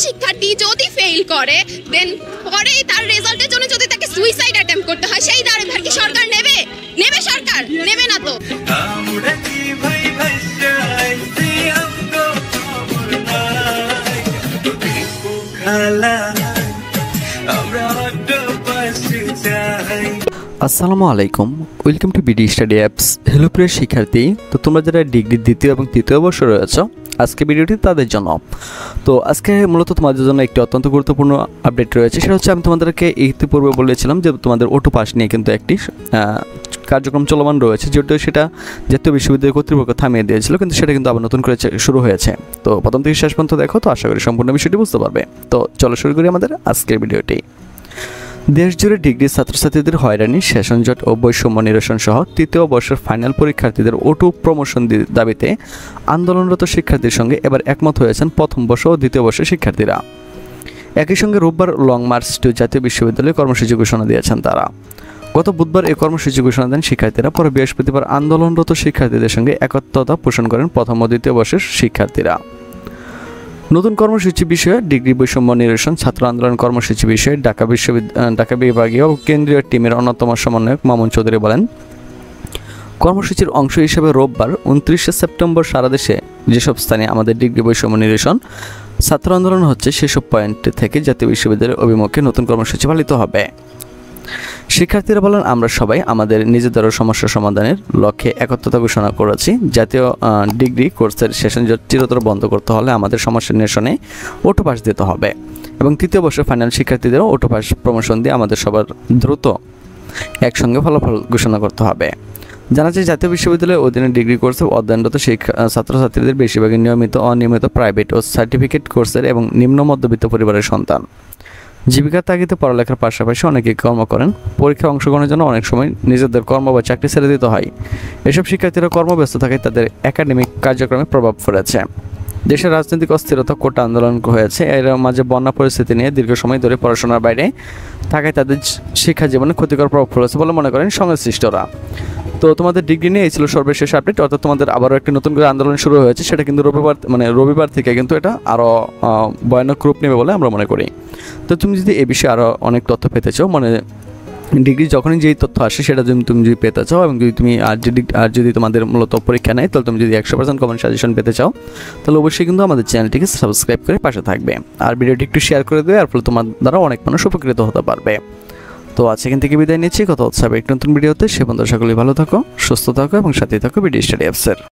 শিক্ষার্থী যদি ফেল করে দেন পরে তার রেজাল্টের জন্য যদি তাকে সুইসাইড অ্যাটেম্প্ট করতে হয় সেই দায়ভার কি সরকার নেবে? সরকার নেবে না তো। আসসালামু আলাইকুম, welcome to BD study apps. Hello প্রিয় শিক্ষার্থী, তো তোমরা যারা ডিগ্রির দ্বিতীয় এবং তৃতীয় বর্ষে রয়েছো, আজকে ভিডিওটি তাদের জন্য। তো আজকে মূলত তোমাদের জন্য একটি অত্যন্ত গুরুত্বপূর্ণ আপডেট রয়েছে। সেটা হচ্ছে আমি তোমাদেরকে ইতিপূর্বে বলেছিলাম যে তোমাদের অটো পাস নিয়ে কিন্তু একটি কার্যক্রম চলমান রয়েছে, যেহেতু সেটা জাতীয় বিশ্ববিদ্যালয় কর্তৃপক্ষ থামিয়ে দিয়েছিল, কিন্তু সেটা কিন্তু আবার নতুন করে শুরু হয়েছে। তো প্রথম থেকে শেষ পর্যন্ত দেখো, তো আশা করি সম্পূর্ণ বিষয়টি বুঝতে পারবে। তো চলো শুরু করি আমাদের আজকের ভিডিওটি। দেশজুড়ে ডিগ্রি ছাত্রছাত্রীদের হয়রানি, সেশন জট ও বৈষম্য নিরসন সহ তৃতীয় বর্ষের ফাইনাল পরীক্ষার্থীদের অটো প্রমোশন দাবিতে আন্দোলনরত শিক্ষার্থীর সঙ্গে এবার একমত হয়েছেন প্রথম বর্ষ ও দ্বিতীয় বর্ষের শিক্ষার্থীরা। একই সঙ্গে রোববার লং মার্চ টু জাতীয় বিশ্ববিদ্যালয়ে কর্মসূচি ঘোষণা দিয়েছেন তারা। গত বুধবার এই কর্মসূচি ঘোষণা দেন শিক্ষার্থীরা। পরে বৃহস্পতিবার আন্দোলনরত শিক্ষার্থীদের সঙ্গে একত্রতা পোষণ করেন প্রথম ও দ্বিতীয় বর্ষের শিক্ষার্থীরা। নতুন কর্মসূচি বিষয়ে ডিগ্রি বৈষম্য নিরসন ছাত্র আন্দোলন কর্মসূচি বিষয়ে ঢাকা বিভাগীয় কেন্দ্রীয় টিমের অন্যতম সমন্বয়ক মামুন চৌধুরী বলেন, কর্মসূচির অংশ হিসেবে রোববার 29 সেপ্টেম্বর সারা দেশে যেসব স্থানে আমাদের ডিগ্রি বৈষম্য নিরসন ছাত্র আন্দোলন হচ্ছে সেসব পয়েন্ট থেকে জাতীয় বিশ্ববিদ্যালয়ের অভিমুখে নতুন কর্মসূচি পালিত হবে। শিক্ষার্থীরা বলেন, আমরা সবাই আমাদের নিজেদের সমস্যা সমাধানের লক্ষ্যে একত্রতা ঘোষণা করেছি। জাতীয় ডিগ্রি কোর্সের সেশন চিরতর বন্ধ করতে হলে আমাদের সমস্যা নিরসনে অটো পাস দিতে হবে এবং তৃতীয় বর্ষের ফাইনাল শিক্ষার্থীদেরও অটো পাস প্রমোশন দিয়ে আমাদের সবার দ্রুত একসঙ্গে ফলাফল ঘোষণা করতে হবে। জানা যায়, জাতীয় বিশ্ববিদ্যালয়ের অধীনে ডিগ্রি কোর্সে অধ্যয়নরত ছাত্রছাত্রীদের বেশিরভাগই নিয়মিত অনিয়মিত প্রাইভেট ও সার্টিফিকেট কোর্সের এবং নিম্ন মধ্যবিত্ত পরিবারের সন্তান। জীবিকার তাগিদে পড়ালেখার পাশাপাশি অনেকে কর্ম করেন। পরীক্ষায় অংশগ্রহণের জন্য অনেক সময় নিজেদের কর্ম বা চাকরি ছেড়ে দিতে হয়। এসব শিক্ষার্থীরা কর্মব্যস্ত থাকায় তাদের একাডেমিক কার্যক্রমে প্রভাব পড়েছে। দেশের রাজনৈতিক অস্থিরতা, কোটা আন্দোলন হয়েছে, এর মাঝে বন্যা পরিস্থিতি নিয়ে দীর্ঘ সময় ধরে পড়াশোনার বাইরে থাকায় তাদের শিক্ষা জীবনে ক্ষতিকর প্রভাব পড়েছে বলে মনে করেন সংশ্লিষ্টরা। তো তোমাদের ডিগ্রি নিয়ে এই ছিল সর্বশেষ আপডেট, অর্থাৎ তোমাদের আবারও একটি নতুন করে আন্দোলন শুরু হয়েছে। সেটা কিন্তু রবিবার থেকে কিন্তু এটা আরও ভয়ানক রূপ নেবে বলে আমরা মনে করি। তো তুমি যদি এই বিষয়ে আরও অনেক তথ্য পেতে চাও, ডিগ্রি যখনই যেই তথ্য আসে সেটা তুমি যদি পেতে চাও, এবং যদি তুমি আর যদি তোমাদের মূলত পরীক্ষা নেয়, তাহলে তুমি যদি 100% কমন সাজেশন পেতে চাও, তাহলে অবশ্যই কিন্তু আমাদের চ্যানেলটিকে সাবস্ক্রাইব করে পাশে থাকবে আর ভিডিওটি একটু শেয়ার করে দেবে, আর ফলে তোমার দ্বারা অনেক মানুষ উপকৃত হতে পারবে। তো আজ এখান থেকে বিদায় নিচ্ছি, কথা হচ্ছে একটি নতুন ভিডিওতে। সে বন্ধুরা সকলেই ভালো থাকো, সুস্থ থাকো এবং সাথে থাকো বিডি স্টাডি অ্যাপসের।